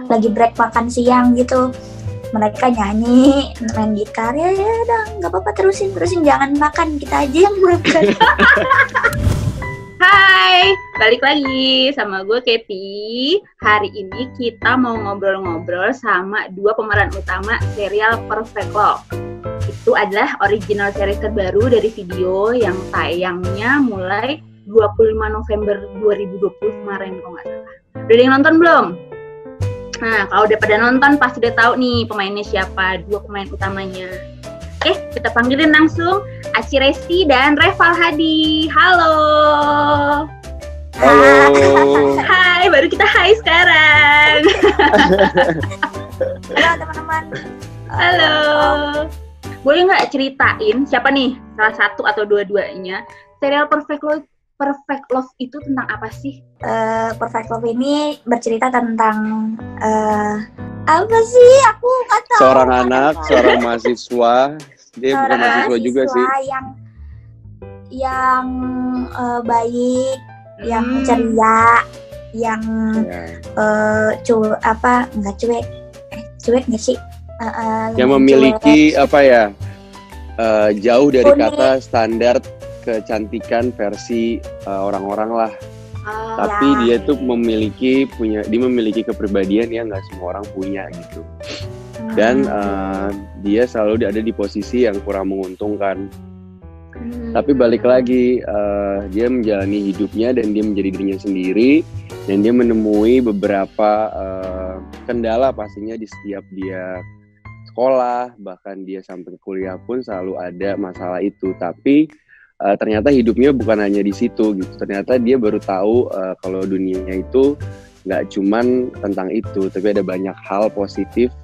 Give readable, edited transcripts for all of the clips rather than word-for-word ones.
lagi break makan siang gitu. Mereka nyanyi, main gitar, ya udah nggak apa-apa, terusin jangan makan, kita aja yang makan. Hai, balik lagi sama gue Katy. Hari ini kita mau ngobrol-ngobrol sama dua pemeran utama serial Perfect Love. Itu adalah original series terbaru dari video yang tayangnya mulai 25 November 2020 kemarin kalau nggak salah. Udah ada yang nonton belum? Nah, kalau udah pada nonton pasti udah tahu nih pemainnya siapa, dua pemain utamanya. Oke, kita panggilin langsung Aci Resti dan Reval Hadi. Halo. Halo. Hai, baru kita hai sekarang. Halo teman-teman. Halo. Boleh nggak ceritain siapa nih salah satu atau dua-duanya serial Perfect Love itu tentang apa sih? Perfect Love ini bercerita tentang apa sih? Aku nggak tahu. Seorang anak, seorang mahasiswa. Dia bukan mahasiswa juga sih. Yang baik, yang ceria, yang cuek nggak sih? Yang memiliki cuek. Jauh dari unik. kata standar kecantikan versi orang-orang lah. Tapi dia tuh memiliki kepribadian yang nggak semua orang punya gitu. Dan dia selalu ada di posisi yang kurang menguntungkan. Tapi balik lagi, dia menjalani hidupnya dan dia menjadi dirinya sendiri. Dan dia menemui beberapa kendala pastinya di setiap dia sekolah, bahkan dia sampai kuliah pun selalu ada masalah itu. Tapi ternyata hidupnya bukan hanya di situ gitu. Ternyata dia baru tahu kalau dunianya itu nggak cuman tentang itu, tapi ada banyak hal positif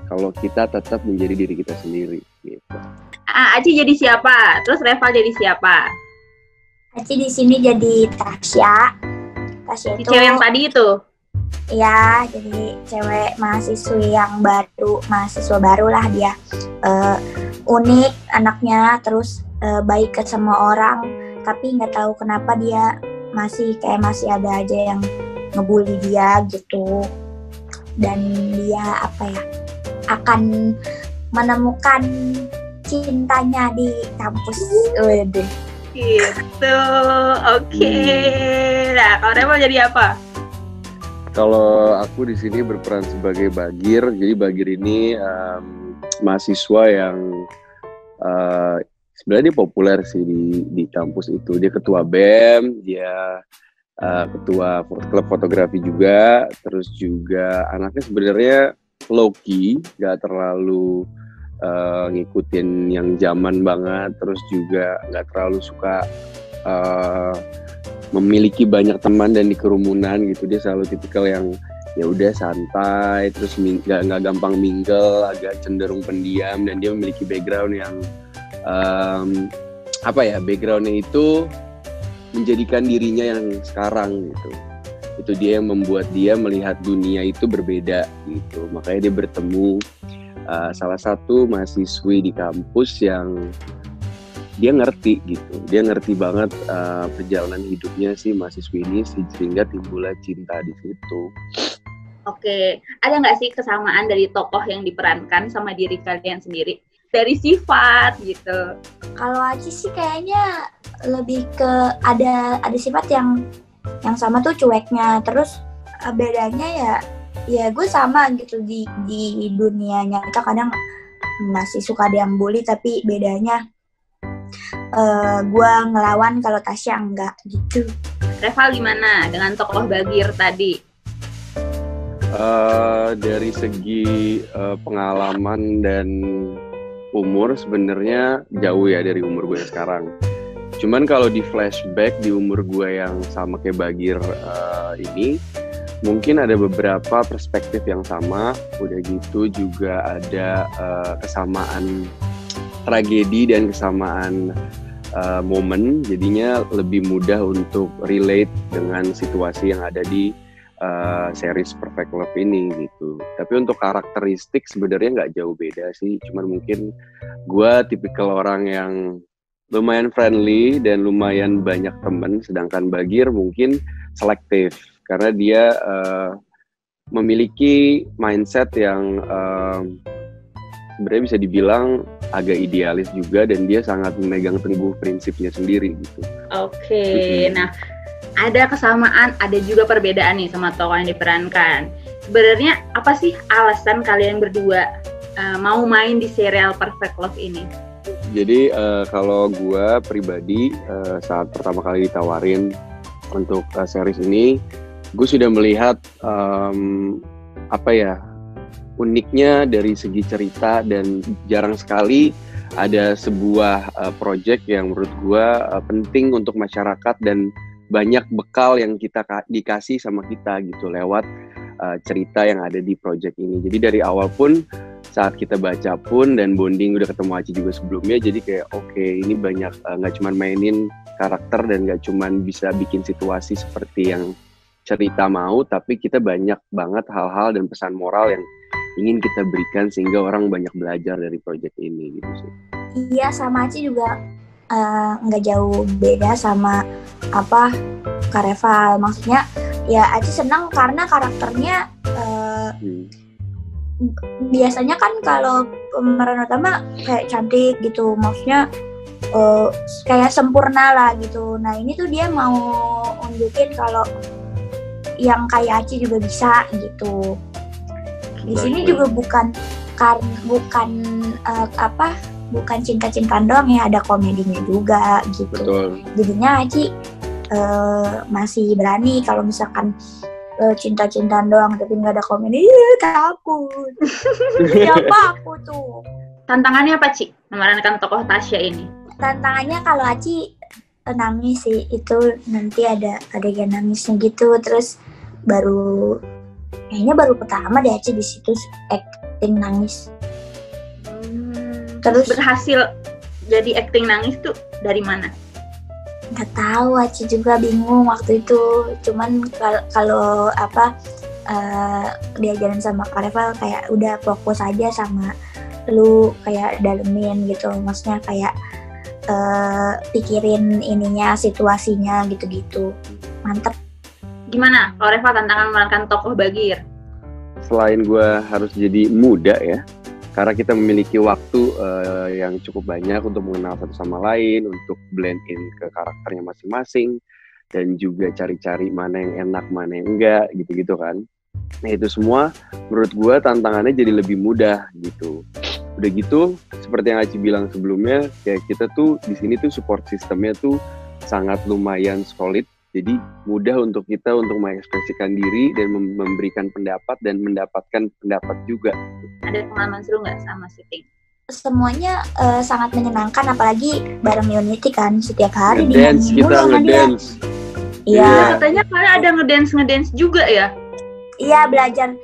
kalau kita tetap menjadi diri kita sendiri gitu. Aci jadi siapa? Terus Reval jadi siapa? Aci di sini jadi Tasya. Tasya itu cewek yang tadi itu. Iya, jadi cewek mahasiswa baru lah dia. Unik anaknya, terus baik ke semua orang, tapi nggak tahu kenapa dia masih ada aja yang ngebully dia gitu. Dan dia akan menemukan cintanya di kampus. Waduh. Gitu, oke. Nah, kalau Reval jadi apa? Kalau aku di sini berperan sebagai Bagir. Jadi Bagir ini mahasiswa yang sebenarnya dia populer sih di kampus itu. Dia ketua BEM, dia ketua klub fotografi juga. Terus juga anaknya sebenarnya low-key, gak terlalu ngikutin yang zaman banget. Terus juga gak terlalu suka memiliki banyak teman dan di kerumunan gitu. Dia selalu tipikal yang ya udah santai, terus nggak gampang mingle, agak cenderung pendiam, dan dia memiliki background yang backgroundnya itu menjadikan dirinya yang sekarang gitu. Itu dia yang membuat dia melihat dunia itu berbeda gitu. Makanya dia bertemu salah satu mahasiswi di kampus yang dia ngerti gitu, dia ngerti banget perjalanan hidupnya si mahasiswi ini sehingga timbullah cinta di situ. Oke, ada nggak sih kesamaan dari tokoh yang diperankan sama diri kalian sendiri? Dari sifat gitu. Kalau Aci sih kayaknya lebih ke ada sifat yang sama tuh cueknya. Terus bedanya ya gue sama gitu di dunia nyata kadang masih suka ada yang bully, tapi bedanya gue ngelawan kalau Tasya enggak gitu. Reval gimana dengan tokoh Bagir tadi? Dari segi pengalaman dan umur sebenarnya jauh ya dari umur gue sekarang. Cuman kalau di flashback di umur gue yang sama kayak Bagir ini, mungkin ada beberapa perspektif yang sama. Udah gitu juga ada kesamaan tragedi dan kesamaan momen, jadinya lebih mudah untuk relate dengan situasi yang ada di series Perfect Love ini gitu. Tapi untuk karakteristik sebenarnya nggak jauh beda sih, cuman mungkin gue tipikal orang yang lumayan friendly dan lumayan banyak temen, sedangkan Bagir mungkin selektif karena dia memiliki mindset yang sebenarnya bisa dibilang agak idealis juga, dan dia sangat memegang teguh prinsipnya sendiri gitu. Oke. Nah, ada kesamaan, ada juga perbedaan nih sama tokoh yang diperankan. Sebenarnya apa sih alasan kalian berdua mau main di serial Perfect Love ini? Jadi kalau gue pribadi saat pertama kali ditawarin untuk series ini, gue sudah melihat uniknya dari segi cerita, dan jarang sekali ada sebuah project yang menurut gue penting untuk masyarakat dan banyak bekal yang kita dikasih sama kita gitu lewat cerita yang ada di project ini. Jadi dari awal pun saat kita baca pun dan bonding, udah ketemu Aci juga sebelumnya, jadi kayak oke, ini banyak nggak cuma mainin karakter dan nggak cuma bisa bikin situasi seperti yang cerita mau, tapi kita banyak banget hal-hal dan pesan moral yang ingin kita berikan sehingga orang banyak belajar dari project ini gitu sih. Iya, sama Aci juga nggak jauh beda sama Kareval. Maksudnya ya Aci senang karena karakternya biasanya kan kalau pemeran utama kayak cantik gitu, maksudnya kayak sempurna lah gitu. Nah ini tuh dia mau unjukin kalau yang kayak Aci juga bisa gitu. Di sini juga bukan cinta-cintaan doang ya, ada komedinya juga gitu. Betul. Jadinya Aci masih berani kalau misalkan cinta-cintaan doang tapi nggak ada komedi, takut. Siapa aku tuh? Tantangannya apa, Ci, memerankan tokoh Tasya ini? Tantangannya kalau Aci nangis sih, itu nanti ada adegan nangisnya gitu, terus kayaknya baru pertama deh Aci di situ acting nangis. Terus berhasil jadi acting nangis tuh dari mana? Nggak tahu, Aci juga bingung waktu itu. Cuman kalau diajarin sama Kareval kayak udah fokus aja sama lu, kayak dalemin gitu. Maksudnya kayak pikirin ininya, situasinya gitu-gitu. Mantep. Gimana kalau Reva tantangan memerankan tokoh Bagir? Selain gue harus jadi muda ya, karena kita memiliki waktu yang cukup banyak untuk mengenal satu sama lain, untuk blend in ke karakternya masing-masing, dan juga cari-cari mana yang enak, mana yang enggak, gitu-gitu kan. Nah itu semua menurut gue tantangannya jadi lebih mudah gitu. Udah gitu, seperti yang Aci bilang sebelumnya, kayak kita tuh di sini tuh support sistemnya tuh sangat lumayan solid. Jadi mudah untuk kita untuk mengekspresikan diri dan memberikan pendapat dan mendapatkan pendapat juga. Ada pengalaman seru nggak sama syuting? Semuanya sangat menyenangkan, apalagi bareng Unity kan setiap hari. Ngedance, kita ngedance. Iya. Katanya kalian ada ngedance juga ya? Iya, belajar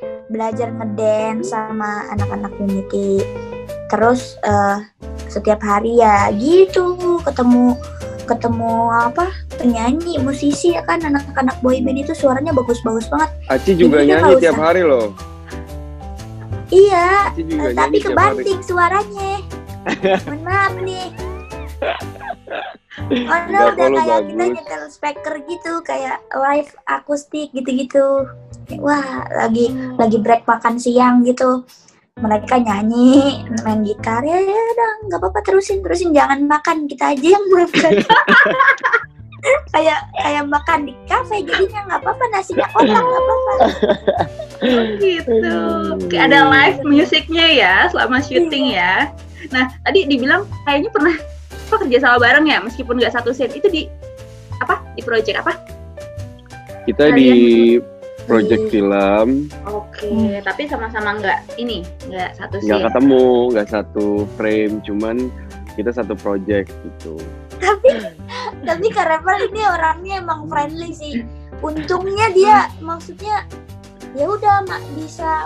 ngedance sama anak-anak Unity. Terus setiap hari ya gitu ketemu penyanyi, musisi ya kan, anak-anak boyband itu suaranya bagus-bagus banget. Aci juga nyanyi tiap hari loh. Iya, tapi kebanting suaranya. Mohon maaf nih. Karena udah kayak kita nyetel speaker gitu, kayak live akustik gitu-gitu. Wah, lagi break makan siang gitu. Mereka nyanyi, main gitar, ya udah nggak apa-apa, terusin, jangan makan, kita aja yang makan. kayak makan di kafe, jadinya nggak apa-apa, nasinya kotak, nggak apa-apa. Gitu. Ada live musiknya ya selama syuting ya. Nah tadi dibilang kayaknya pernah kerja sama bareng ya, meskipun nggak satu scene. Itu di project apa? Kita di project film. Oke, tapi sama-sama nggak satu scene. Nggak ketemu, nggak satu frame, cuman kita satu project gitu. Tapi Kareval ini orangnya emang friendly sih. Untungnya dia, maksudnya ya udah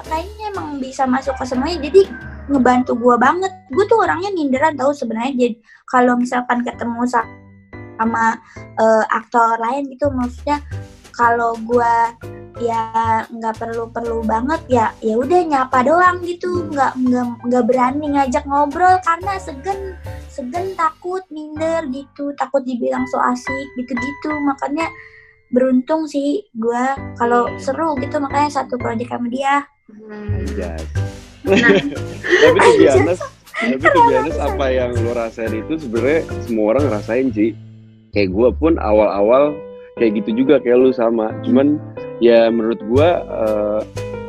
kayaknya emang bisa masuk ke semuanya, jadi ngebantu gue banget. Gue tuh orangnya minderan tahu sebenarnya. Jadi kalau misalkan ketemu sama aktor lain gitu, maksudnya kalau gue ya nggak perlu banget ya udah nyapa doang gitu, nggak berani ngajak ngobrol karena segan, takut minder gitu, takut dibilang so asik gitu-gitu. Makanya beruntung sih gue kalau seru gitu, makanya satu project sama dia. Anjas. Tapi tuh biasa apa yang lo rasain itu sebenarnya semua orang ngerasain sih. Kayak gue pun awal-awal kayak gitu juga kayak lu sama. Cuman ya menurut gue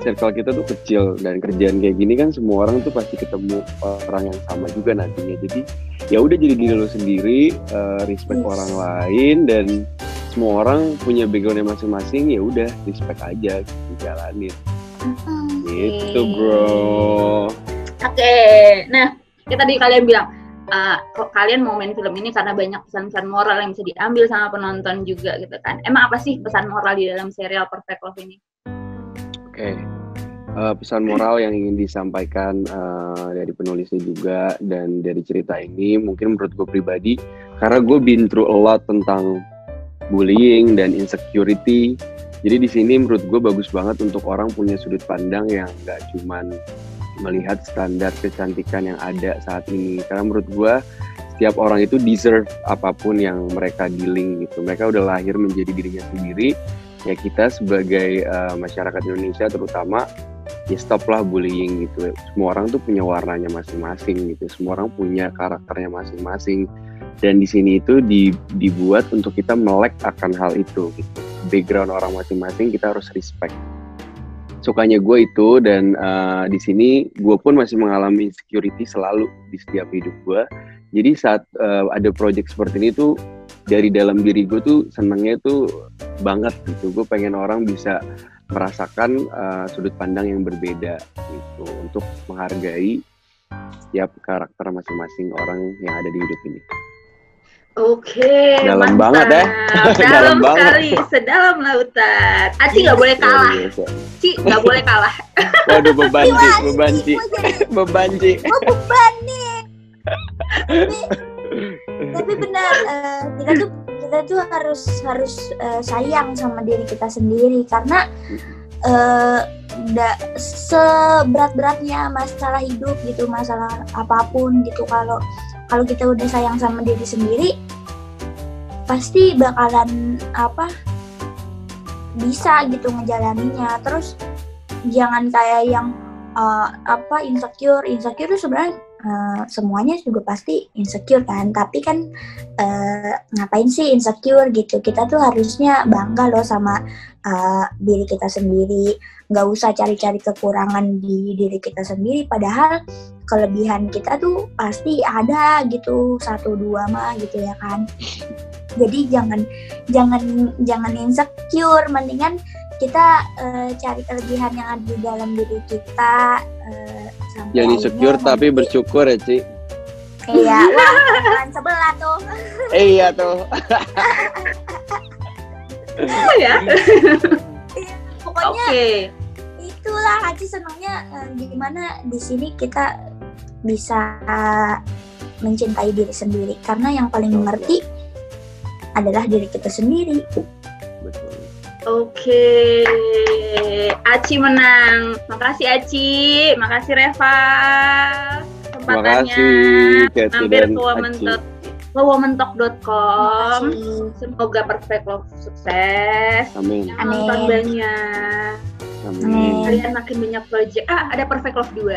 circle kita tuh kecil, dan kerjaan kayak gini kan semua orang tuh pasti ketemu orang yang sama juga nantinya. Jadi ya udah jadi diri lo sendiri, respect orang lain, dan semua orang punya backgroundnya masing-masing, ya udah respect aja, jalanin. Gitu bro. Oke, nah tadi kalian bilang kalian mau main film ini karena banyak pesan-pesan moral yang bisa diambil sama penonton juga gitu kan. Emang apa sih pesan moral di dalam serial Perfect Love ini? Oke. Pesan moral yang ingin disampaikan dari penulisnya juga dan dari cerita ini, mungkin menurut gue pribadi, karena gue been through a lot tentang bullying dan insecurity. Jadi di sini menurut gue bagus banget untuk orang punya sudut pandang yang nggak cuman melihat standar kecantikan yang ada saat ini. Karena menurut gue setiap orang itu deserve apapun yang mereka dealing gitu. Mereka udah lahir menjadi dirinya sendiri. Ya kita sebagai masyarakat Indonesia terutama, ya stoplah bullying gitu. Semua orang tuh punya warnanya masing-masing gitu. Semua orang punya karakternya masing-masing. Dan di sini itu dibuat untuk kita melek akan hal itu gitu. Background orang masing-masing kita harus respect. Sukanya gue itu, dan di sini gue pun masih mengalami insecurity selalu di setiap hidup gue. Jadi saat ada project seperti ini tuh, dari dalam diri gue tuh senengnya tuh banget gitu. Gue pengen orang bisa merasakan sudut pandang yang berbeda gitu, untuk menghargai setiap karakter masing-masing orang yang ada di hidup ini. Oke, dalam mantap. Banget ya. Dalam sekali, sedalam lautan. Aci nggak boleh kalah. Ci nggak boleh kalah. Waduh, bebanci. Tapi benar, kita tuh harus sayang sama diri kita sendiri, karena seberat-beratnya masalah hidup gitu, masalah apapun gitu, kalau kita udah sayang sama diri sendiri, pasti bakalan bisa gitu ngejalaninnya. Terus jangan kayak yang insecure itu sebenarnya semuanya juga pasti insecure kan, tapi kan ngapain sih insecure gitu. Kita tuh harusnya bangga loh sama diri kita sendiri, nggak usah cari-cari kekurangan di diri kita sendiri, padahal kelebihan kita tuh pasti ada gitu, 1-2 mah gitu ya kan. Jadi jangan insecure, mendingan kita cari kelebihan yang ada di dalam diri kita. Jangan insecure tapi bersyukur ya, Ci. Iya, wah, kan sebelah tuh. Iya tuh. Oh ya. Pokoknya itulah Aci senangnya gimana di sini kita bisa mencintai diri sendiri, karena yang paling mengerti adalah diri kita sendiri. Betul. Oke, Aci menang. Makasih Aci, makasih Reva. Kesempatannya mampir ke womentalk.com. Semoga Perfect Love sukses. Amin. Nonton banyak. Amin. Kalian makin banyak project. Ada Perfect Love 2.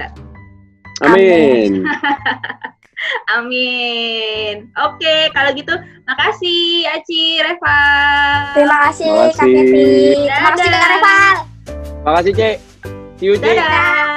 Amin. Amin. Oke, kalau gitu makasih Aci, Reva. Terima kasih Kak Kevin. Terima kasih Kak Reva. Makasih, Cek. See you, Cek. Dadah.